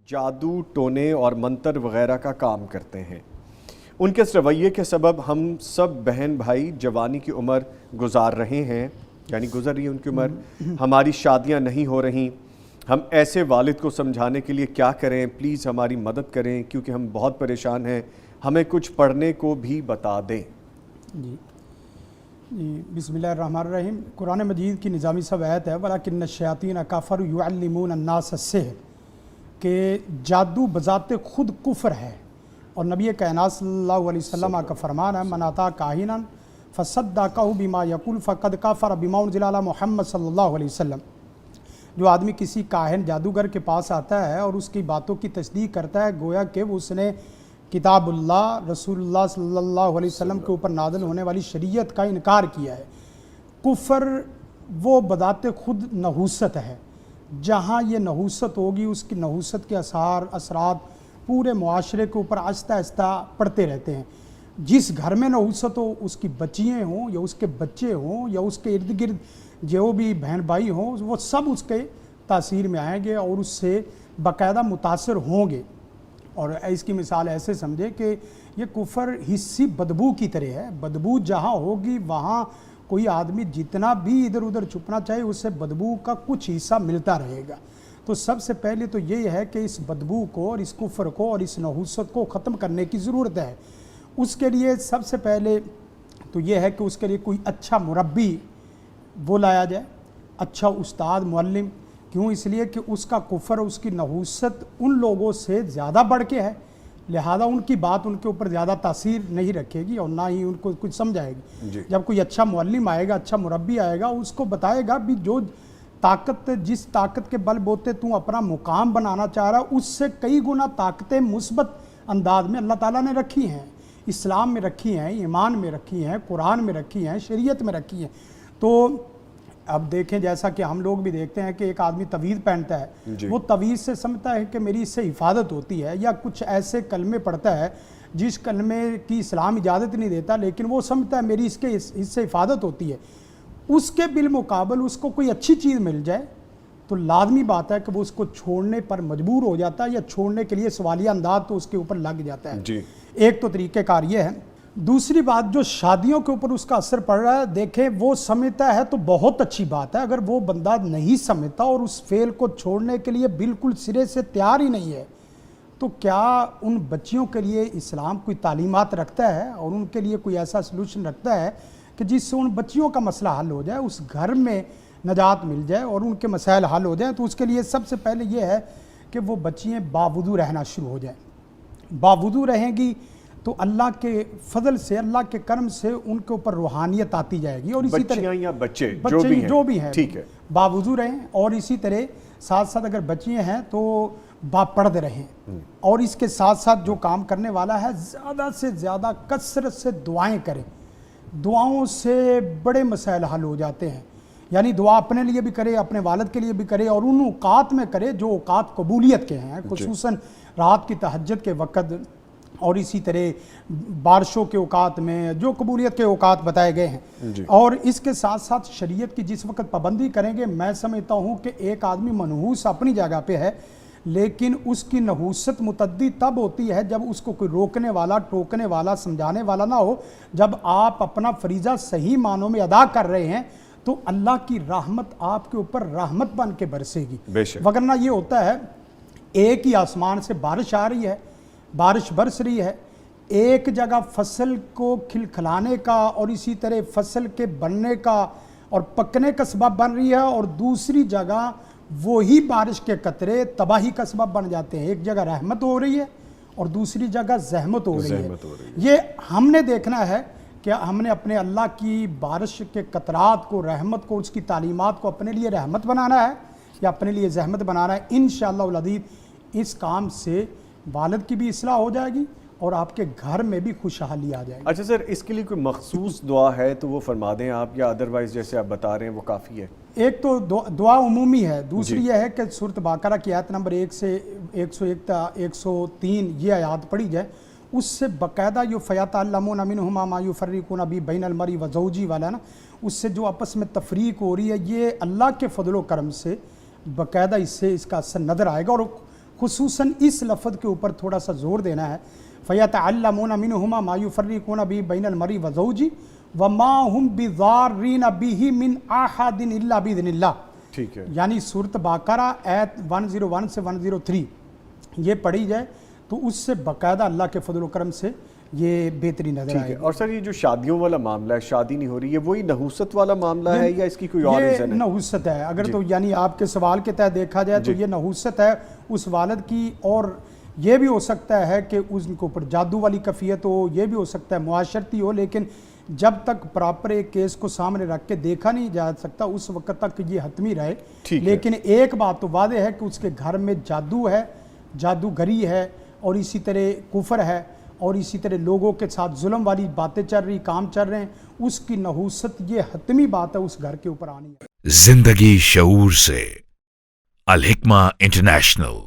جادو ٹونے اور منتر وغیرہ کا کام کرتے ہیں۔ ان کے اس رویے کے سبب ہم سب بہن بھائی جوانی کی عمر گزار رہے ہیں، یعنی گزر رہی ہے ان کی عمر، ہماری شادیاں نہیں ہو رہی۔ ہم ایسے والد کو سمجھانے کے لیے کیا کریں؟ پلیز ہماری مدد کریں کیونکہ ہم بہت پریشان ہیں، ہمیں کچھ پڑھنے کو بھی بتا دیں۔ جی بسم اللہ الرحمن الرحیم۔ قرآن مجید کی نظامی سب آیت ہے وَلَكِنَّ الشَّيَاطِينَ كَفَرُوا يُعَلِّمُونَ النَّاسَ السِّحْرَ، کہ جادو بذات خود کفر ہے، اور نبی کائنات صلی اللہ علیہ وسلم کا فرمان ہے مَنْ أَتَىٰ كَاهِنًا فَصَدَّقَهُ بِمَا يَقُولُ فَقَدْ كَفَرَ بِمَا أُنزِلَ عَلَىٰ محمد صلی اللہ علیہ وسلم۔ جو آدمی کسی کاہن جادوگر کے پاس آتا ہے اور اس کی باتوں کی تصدیق کرتا ہے، گویا کہ اس نے کتاب اللہ، رسول اللہ صلی اللہ علیہ وسلم کے اوپر نازل ہونے والی شریعت کا انکار کیا ہے۔ کفر وہ بذات خود نحوست ہے، جہاں یہ نحوست ہوگی اس کی نحوست کے اثرات پورے معاشرے کے اوپر آہستہ آہستہ پڑتے رہتے ہیں۔ جس گھر میں نحوست ہو، اس کی بچیاں ہوں یا اس کے بچے ہوں یا اس کے ارد گرد جو بھی بہن بھائی ہوں، وہ سب اس کے تاثیر میں آئیں گے اور اس سے باقاعدہ متاثر ہوں گے۔ اور اس کی مثال ایسے سمجھے کہ یہ کفر حسی بدبو کی طرح ہے، بدبو جہاں ہوگی وہاں کوئی آدمی جتنا بھی ادھر ادھر چھپنا چاہے اس سے بدبو کا کچھ حصہ ملتا رہے گا۔ تو سب سے پہلے تو یہ ہے کہ اس بدبو کو اور اس کفر کو اور اس نحوست کو ختم کرنے کی ضرورت ہے۔ اس کے لیے سب سے پہلے تو یہ ہے کہ اس کے لیے کوئی اچھا مربی وہ لایا جائے، اچھا استاد معلم۔ کیوں؟ اس لیے کہ اس کا کفر، اس کی نحوست ان لوگوں سے زیادہ بڑھ کے ہے، لہذا ان کی بات ان کے اوپر زیادہ تاثیر نہیں رکھے گی اور نہ ہی ان کو کچھ سمجھائے گی۔ جب کوئی اچھا معلم آئے گا، اچھا مربی آئے گا، اس کو بتائے گا بھی جو طاقت، جس طاقت کے بل بوتے تو اپنا مقام بنانا چاہ رہا، اس سے کئی گنا طاقتیں مثبت انداز میں اللہ تعالیٰ نے رکھی ہیں، اسلام میں رکھی ہیں، ایمان میں رکھی ہیں، قرآن میں رکھی ہیں، شریعت میں رکھی ہیں۔ تو اب دیکھیں جیسا کہ ہم لوگ بھی دیکھتے ہیں کہ ایک آدمی تعویذ پہنتا ہے، وہ تعویذ سے سمجھتا ہے کہ میری اس سے حفاظت ہوتی ہے، یا کچھ ایسے کلمے پڑھتا ہے جس کلمے کی اسلام اجازت نہیں دیتا، لیکن وہ سمجھتا ہے میری اس سے حفاظت ہوتی ہے۔ اس کے بالمقابل اس کو کوئی اچھی چیز مل جائے تو لازمی بات ہے کہ وہ اس کو چھوڑنے پر مجبور ہو جاتا ہے، یا چھوڑنے کے لیے سوالیہ انداز تو اس کے اوپر لگ جاتا ہے۔ ایک تو طریقہ کار یہ ہے۔ دوسری بات، جو شادیوں کے اوپر اس کا اثر پڑ رہا ہے، دیکھیں وہ سمجھتا ہے تو بہت اچھی بات ہے، اگر وہ بندہ نہیں سمجھتا اور اس فعل کو چھوڑنے کے لیے بالکل سرے سے تیار ہی نہیں ہے، تو کیا ان بچیوں کے لیے اسلام کوئی تعلیمات رکھتا ہے اور ان کے لیے کوئی ایسا سلوشن رکھتا ہے کہ جس سے ان بچیوں کا مسئلہ حل ہو جائے، اس گھر میں نجات مل جائے اور ان کے مسائل حل ہو جائیں؟ تو اس کے لیے سب سے پہلے یہ ہے کہ وہ بچیاں باوضو رہنا شروع ہو جائیں۔ باوضو رہیں گی تو اللہ کے فضل سے، اللہ کے کرم سے ان کے اوپر روحانیت آتی جائے گی، اور اسی طرح بچیاں یا بچے جو بھی ہیں ٹھیک ہے باوضو رہیں، اور اسی طرح ساتھ ساتھ اگر بچیاں ہیں تو باپرد رہیں، اور اس کے ساتھ ساتھ جو کام کرنے والا ہے زیادہ سے زیادہ کثرت سے دعائیں کریں۔ دعاؤں سے بڑے مسائل حل ہو جاتے ہیں، یعنی دعا اپنے لیے بھی کرے، اپنے والد کے لیے بھی کرے، اور ان اوقات میں کرے جو اوقات قبولیت کے ہیں، خصوصاً رات کی تہجد کے وقت، اور اسی طرح بارشوں کے اوقات میں جو قبولیت کے اوقات بتائے گئے ہیں۔ اور اس کے ساتھ ساتھ شریعت کی جس وقت پابندی کریں گے، میں سمجھتا ہوں کہ ایک آدمی منحوس اپنی جگہ پہ ہے، لیکن اس کی نحوست متعدی تب ہوتی ہے جب اس کو کوئی روکنے والا، ٹوکنے والا، سمجھانے والا نہ ہو۔ جب آپ اپنا فریضہ صحیح معنوں میں ادا کر رہے ہیں تو اللہ کی رحمت آپ کے اوپر رحمت بن کے برسے گی۔ وگرنہ یہ ہوتا ہے ایک ہی آسمان سے بارش آ رہی ہے، بارش برس رہی ہے، ایک جگہ فصل کو کھلکھلانے کا اور اسی طرح فصل کے بننے کا اور پکنے کا سبب بن رہی ہے، اور دوسری جگہ وہی بارش کے قطرے تباہی کا سبب بن جاتے ہیں۔ ایک جگہ رحمت ہو رہی ہے اور دوسری جگہ زحمت ہو رہی ہے۔ یہ ہم نے دیکھنا ہے کہ ہم نے اپنے اللہ کی بارش کے قطرات کو، رحمت کو، اس کی تعلیمات کو اپنے لیے رحمت بنانا ہے یا اپنے لیے زحمت بنانا ہے۔ انشاءاللہ العزیز اس کام سے والد کی بھی اصلاح ہو جائے گی اور آپ کے گھر میں بھی خوشحالی آ جائے گی۔ اچھا سر، اس کے لیے کوئی مخصوص دعا ہے تو وہ فرما دیں آپ، یا ادروائز جیسے آپ بتا رہے ہیں وہ کافی ہے؟ ایک تو دعا عمومی ہے، دوسری یہ ہے کہ سورۃ بقرہ کی آیت نمبر 1 سے 101 تا 103 یہ آیات پڑھی جائے، اس سے باقاعدہ فَيَتَعَلَّمُونَ مِنْهُمَا مَا يُفَرِّقُونَ بِهِ بَيْنَ الْمَرْءِ وَزَوْجِهِ والا نا، اس سے جو آپس میں تفریق ہو رہی ہے، یہ اللہ کے فضل و کرم سے باقاعدہ اس سے اس کا اثر نظر آئے گا، اور خصوصاً اس لفظ کے اوپر تھوڑا سا زور دینا ہے، فَيَتَعَلَّمُونَ مِنْهُمَا مَا يُفَرِّقُونَ بِهِ بَيْنَ الْمَرْءِ وَزَوْجِهِ وَمَا هُمْ بِضَارِّينَ بِهِ مِنْ أَحَدٍ إِلَّا بِإِذْنِ اللَّهِ. ٹھیک ہے، یعنی سورۃ بقرہ آیت 101 سے 103 یہ پڑھی جائے تو اس سے باقاعدہ اللہ کے فضل و کرم سے یہ بہتری نظر ٹھیک آئے ہے. گی. اور سر یہ جو شادیوں والا معاملہ ہے، شادی نہیں ہو رہی، یہ وہی نحوست والا معاملہ ہے یا اس کی کوئی اور یہ ریزن ہے؟ نحوست ہے. اگر تو یعنی آپ کے سوال کے تحت دیکھا جائے تو یہ نحوست ہے اس والد کی، اور یہ بھی ہو سکتا ہے کہ اس کے اوپر جادو والی کیفیت ہو، یہ بھی ہو سکتا ہے معاشرتی ہو، لیکن جب تک پراپر ایک کیس کو سامنے رکھ کے دیکھا نہیں جا سکتا اس وقت تک یہ حتمی رہے. لیکن ایک بات تو واضح ہے کہ اس کے گھر میں جادو ہے، جادوگری ہے، اور اسی طرح کفر ہے، اور اسی طرح لوگوں کے ساتھ ظلم والی باتیں چل رہی، کام چل رہے ہیں، اس کی نحوست یہ حتمی بات ہے اس گھر کے اوپر آنی ہے. زندگی شعور سے، الحکمہ انٹرنیشنل.